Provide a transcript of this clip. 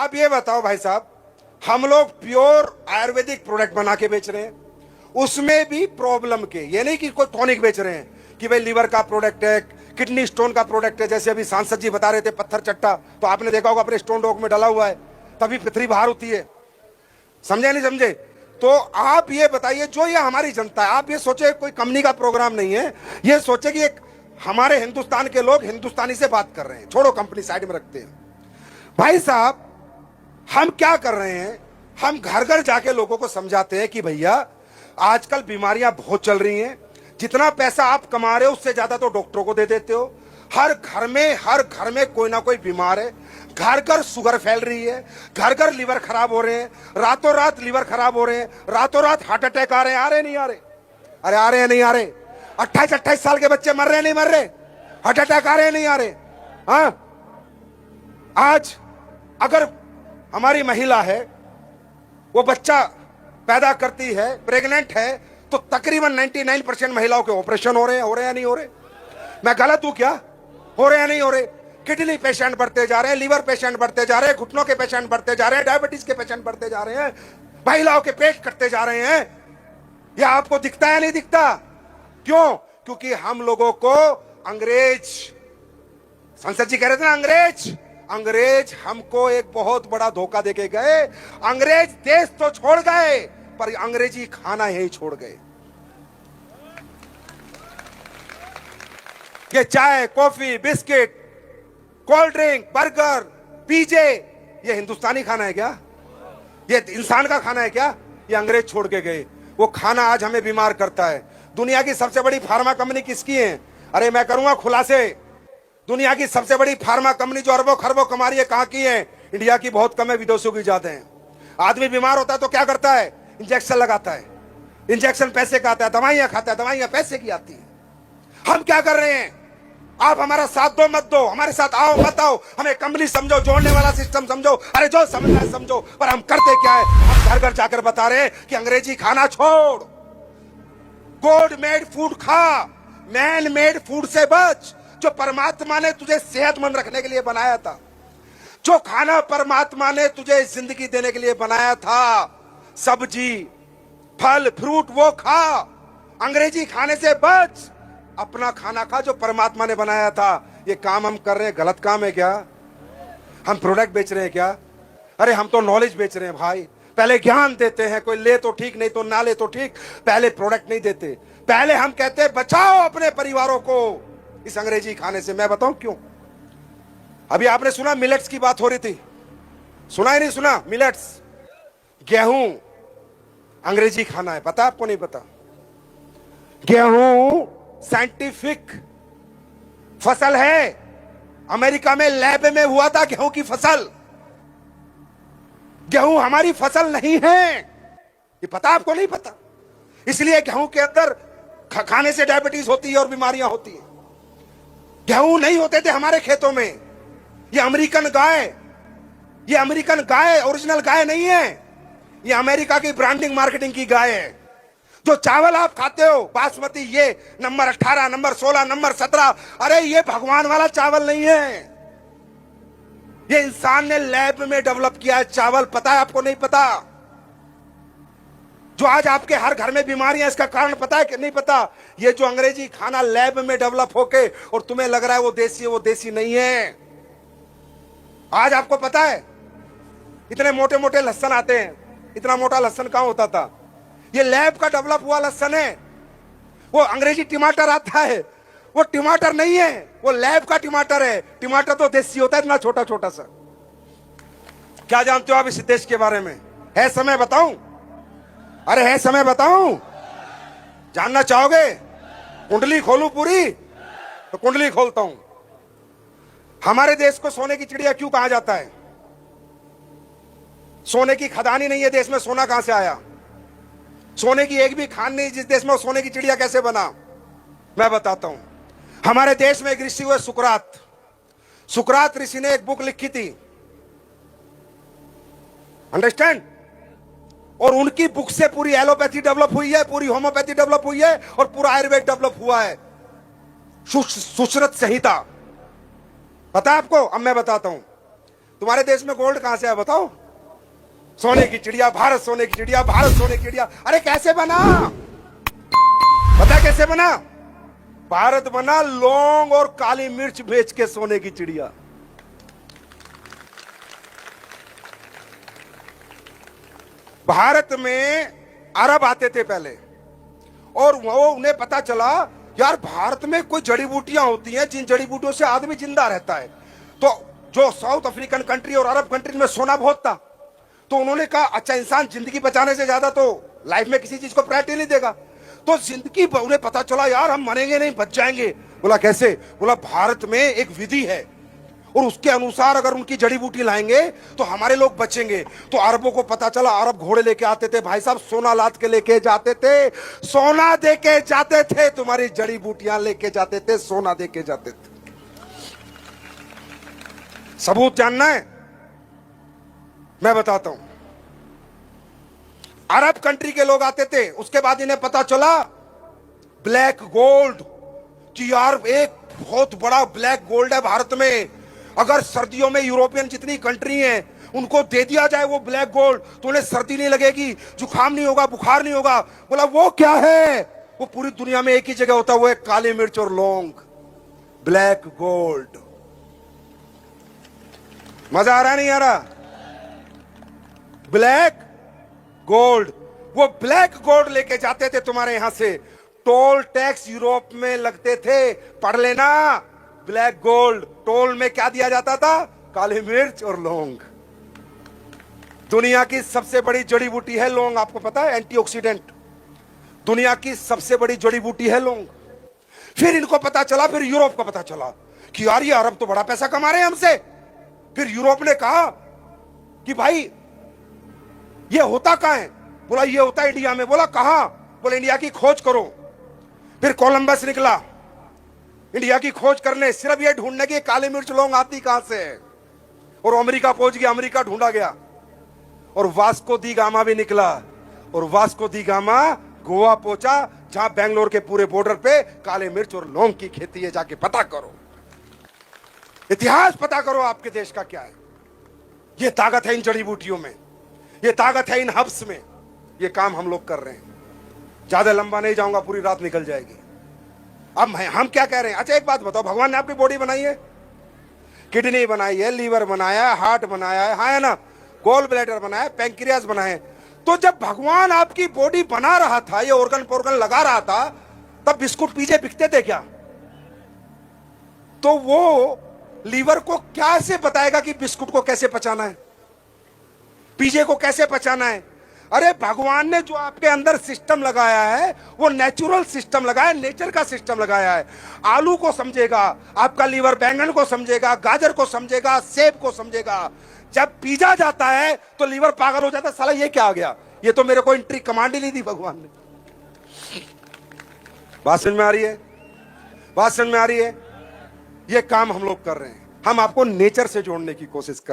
आप ये बताओ भाई साहब, हम लोग प्योर आयुर्वेदिक प्रोडक्ट बना के बेच रहे हैं, उसमें भी प्रॉब्लम के, ये नहीं कि कोई टॉनिक बेच रहे हैं कि भाई लीवर का प्रोडक्ट है, किडनी स्टोन का प्रोडक्ट है। जैसे अभी सांसद जी बता रहे थे पत्थर चट्टा, तो आपने देखा होगा अपने स्टोन डॉग में डाला हुआ है, तभी पथरी बाहर होती है। समझे नहीं समझे? तो आप ये बताइए, जो ये हमारी जनता है, आप ये सोचे कोई कंपनी का प्रोग्राम नहीं है, ये सोचे कि एक हमारे हिंदुस्तान के लोग हिंदुस्तानी से बात कर रहे हैं, छोड़ो कंपनी साइड में रखते हैं। भाई साहब, हम क्या कर रहे हैं, हम घर घर जाके लोगों को समझाते हैं कि भैया आजकल बीमारियां बहुत चल रही हैं, जितना पैसा आप कमा रहे हो उससे ज्यादा तो डॉक्टरों को दे देते हो। हर घर में कोई ना कोई बीमार है, घर घर शुगर फैल रही है, घर घर लीवर खराब हो रहे हैं, रातों रात लीवर खराब हो रहे हैं, रातों रात हार्ट अटैक आ रहे हैं। आ रहे नहीं आ रहे? अरे आ रहे हैं नहीं आ रहे? 28-28 साल के बच्चे मर रहे नहीं मर रहे? हार्ट अटैक आ रहे हैं नहीं आ रहे? हाँ, आज अगर हमारी महिला है, वो बच्चा पैदा करती है, प्रेग्नेंट है, तो तकरीबन 99% महिलाओं के ऑपरेशन हो रहे हैं या नहीं हो रहे? मैं गलत हूं क्या? हो रहे हैं नहीं हो रहे? किडनी पेशेंट बढ़ते जा रहे हैं, लीवर पेशेंट बढ़ते जा रहे हैं, घुटनों के पेशेंट बढ़ते जा रहे हैं, डायबिटीज के पेशेंट बढ़ते जा रहे हैं, महिलाओं के पेट कटते जा रहे हैं। यह आपको दिखता है नहीं दिखता? क्यों? क्योंकि हम लोगों को अंग्रेज, संसद जी कह रहे थे ना, अंग्रेज हमको एक बहुत बड़ा धोखा देके गए। अंग्रेज देश तो छोड़ गए, पर अंग्रेजी खाना यही छोड़ गए। ये चाय, coffee, biscuit, cold drink, burger, पिज़्ज़े, ये हिंदुस्तानी खाना है क्या? ये इंसान का खाना है क्या? ये अंग्रेज छोड़ के गए। वो खाना आज हमें बीमार करता है। दुनिया की सबसे बड़ी फार्मा कंपनी किसकी है? अरे मैं करूंगा खुलासे। दुनिया की सबसे बड़ी फार्मा कंपनी जो अरबों खरबों कमा रही है, कहां की है? इंडिया की बहुत कम है, विदेशों की ज्यादा है। आदमी बीमार होता है तो क्या करता है? इंजेक्शन लगाता है। इंजेक्शन पैसे का आता है, दवाइयां खाता है, दवाइयां पैसे की आती है। हम क्या कर रहे हैं? आप हमारा साथ दो मत दो, हमारे साथ आओ मत आओ, हमें कंपनी समझो, जोड़ने वाला सिस्टम समझो, अरे जो समझना है समझो, पर हम करते क्या है? हम घर घर जाकर बता रहे हैं कि अंग्रेजी खाना छोड़, गॉड मेड फूड खा, मैन मेड फूड से बच। जो परमात्मा ने तुझे सेहतमंद रखने के लिए बनाया था, जो खाना परमात्मा ने तुझे जिंदगी देने के लिए बनाया था, सब्जी, फल, फ्रूट, वो खा। अंग्रेजी खाने से बच, अपना खाना खा जो परमात्मा ने बनाया था। ये काम हम कर रहे हैं, गलत काम है क्या? हम प्रोडक्ट बेच रहे हैं क्या? अरे हम तो नॉलेज बेच रहे हैं भाई। पहले ज्ञान देते हैं, कोई ले तो ठीक, नहीं तो ना ले तो ठीक। पहले प्रोडक्ट नहीं देते, पहले हम कहते हैं बचाओ अपने परिवारों को इस अंग्रेजी खाने से। मैं बताऊं क्यों? अभी आपने सुना मिलेट्स की बात हो रही थी, सुना ही नहीं सुना? मिलेट्स, गेहूं अंग्रेजी खाना है, पता आपको? नहीं पता? गेहूं साइंटिफिक फसल है। अमेरिका में लैब में हुआ था गेहूं की फसल। गेहूं हमारी फसल नहीं है, ये पता आपको? नहीं पता? इसलिए गेहूं के अंदर खाने से डायबिटीज होती है और बीमारियां होती है। गेहूं नहीं होते थे हमारे खेतों में। ये अमेरिकन गाय ओरिजिनल गाय नहीं है, ये अमेरिका की ब्रांडिंग मार्केटिंग की गाय है। जो चावल आप खाते हो बासमती, ये नंबर 18, नंबर 16, नंबर 17, अरे ये भगवान वाला चावल नहीं है। ये इंसान ने लैब में डेवलप किया है चावल, पता है आपको? नहीं पता? जो आज आपके हर घर में बीमारियां, इसका कारण पता है कि नहीं पता? ये जो अंग्रेजी खाना लैब में डेवलप होके और तुम्हें लग रहा है वो देसी है, वो देसी नहीं है। आज आपको पता है इतने मोटे मोटे लहसन आते हैं, इतना मोटा लहसन कहां होता था? ये लैब का डेवलप हुआ लहसन है। वो अंग्रेजी टमाटर आता है, वो टमाटर नहीं है, वो लैब का टमाटर है। टमाटर तो देसी होता है, इतना छोटा छोटा सा। क्या जानते हो आप इस देश के बारे में? है समय बताऊं? अरे है समय बताऊं? जानना चाहोगे? कुंडली खोलूं पूरी? तो कुंडली खोलता हूं। हमारे देश को सोने की चिड़िया क्यों कहा जाता है? सोने की खदानी नहीं है देश में, सोना कहां से आया? सोने की एक भी खान नहीं जिस देश में, सोने की चिड़िया कैसे बना? मैं बताता हूं। हमारे देश में एक ऋषि हुए सुकरात। सुकरात ऋषि ने एक बुक लिखी थी, अंडरस्टैंड? और उनकी बुक से पूरी एलोपैथी डेवलप हुई है, पूरी होम्योपैथी डेवलप हुई है और पूरा आयुर्वेद डेवलप हुआ है। सुश्रुत संहिता, पता है आपको? अब मैं बताता हूं। तुम्हारे देश में गोल्ड कहां से है बताओ? सोने की चिड़िया, भारत सोने की चिड़िया, भारत सोने की चिड़िया। अरे कैसे बना? पता कैसे बना? भारत बना लौंग और काली मिर्च बेच के सोने की चिड़िया। भारत में अरब आते थे पहले, और वो उन्हें पता चला यार भारत में कोई जड़ी बूटियां होती हैं जिन जड़ी बूटियों से आदमी जिंदा रहता है। तो जो साउथ अफ्रीकन कंट्री और अरब कंट्री में सोना बहुत था, तो उन्होंने कहा अच्छा इंसान जिंदगी बचाने से ज्यादा तो लाइफ में किसी चीज को प्रायोरिटी नहीं देगा। तो जिंदगी, उन्हें पता चला यार हम मरेंगे नहीं, बच जाएंगे। बोला कैसे? बोला भारत में एक विधि है और उसके अनुसार अगर उनकी जड़ी बूटी लाएंगे तो हमारे लोग बचेंगे। तो अरबों को पता चला, अरब घोड़े लेके आते थे भाई साहब, सोना लाद के लेके जाते थे, सोना दे के जाते थे, तुम्हारी जड़ी बूटियां लेके जाते थे, सोना दे के जाते थे। सबूत जानना है? मैं बताता हूं। अरब कंट्री के लोग आते थे, उसके बाद इन्हें पता चला ब्लैक गोल्ड, कि यार एक बहुत बड़ा ब्लैक गोल्ड है भारत में। अगर सर्दियों में यूरोपियन जितनी कंट्री हैं उनको दे दिया जाए वो ब्लैक गोल्ड, तो उन्हें सर्दी नहीं लगेगी, जुकाम नहीं होगा, बुखार नहीं होगा। बोला वो क्या है? वो पूरी दुनिया में एक ही जगह होता है, वो है काली मिर्च और लौंग, ब्लैक गोल्ड। मजा आ रहा नहीं आ रहा? ब्लैक गोल्ड, वो ब्लैक गोल्ड लेके जाते थे तुम्हारे यहां से। टोल टैक्स यूरोप में लगते थे, पढ़ लेना। ब्लैक गोल्ड, टोल में क्या दिया जाता था? काली मिर्च और लौंग। दुनिया की सबसे बड़ी जड़ी बूटी है लौंग, आपको पता है? एंटीऑक्सीडेंट, दुनिया की सबसे बड़ी जड़ी बूटी है लौंग। फिर इनको पता चला, फिर यूरोप को पता चला कि यार ये अरब तो बड़ा पैसा कमा रहे हैं हमसे। फिर यूरोप ने कहा कि भाई ये होता कहां है? बोला ये होता है इंडिया में। बोला कहां? बोले इंडिया की खोज करो। फिर कोलंबस निकला इंडिया की खोज करने, सिर्फ ये ढूंढने की काली मिर्च लौंग आती कहां से है। और अमेरिका पहुंच गया, अमेरिका ढूंढा गया। और वास्को दी गामा भी निकला, और वास्को दी गामा गोवा पहुंचा, जहां बेंगलोर के पूरे बॉर्डर पे काले मिर्च और लौंग की खेती है। जाके पता करो, इतिहास पता करो आपके देश का क्या है। ये ताकत है इन जड़ी बूटियों में, ये ताकत है इन हब्स में। ये काम हम लोग कर रहे हैं। ज्यादा लंबा नहीं जाऊंगा, पूरी रात निकल जाएगी। अब हम क्या कह रहे हैं? अच्छा एक बात बताओ, भगवान ने आपकी बॉडी बनाई है, किडनी बनाई है, लीवर बनाया है, हार्ट बनाया है, हाँ है ना, गोल ब्लैडर बनाया है, पैंक्रियास बनाए। तो जब भगवान आपकी बॉडी बना रहा था, ये ऑर्गन पोर्गन लगा रहा था, तब बिस्कुट पीजे बिकते थे क्या? तो वो लीवर को कैसे बताएगा कि बिस्कुट को कैसे पचाना है, पीजे को कैसे पचाना है? अरे भगवान ने जो आपके अंदर सिस्टम लगाया है वो नेचुरल सिस्टम लगाया, नेचर का सिस्टम लगाया है। आलू को समझेगा आपका लीवर, बैंगन को समझेगा, गाजर को समझेगा, सेब को समझेगा। जब पीजा जाता है तो लीवर पागल हो जाता है, साला ये क्या आ गया, ये तो मेरे को एंट्री कमांड ही नहीं दी भगवान ने। बात समझ में आ रही है? बात समझ में आ रही है? ये काम हम लोग कर रहे हैं। हम आपको नेचर से जोड़ने की कोशिश कर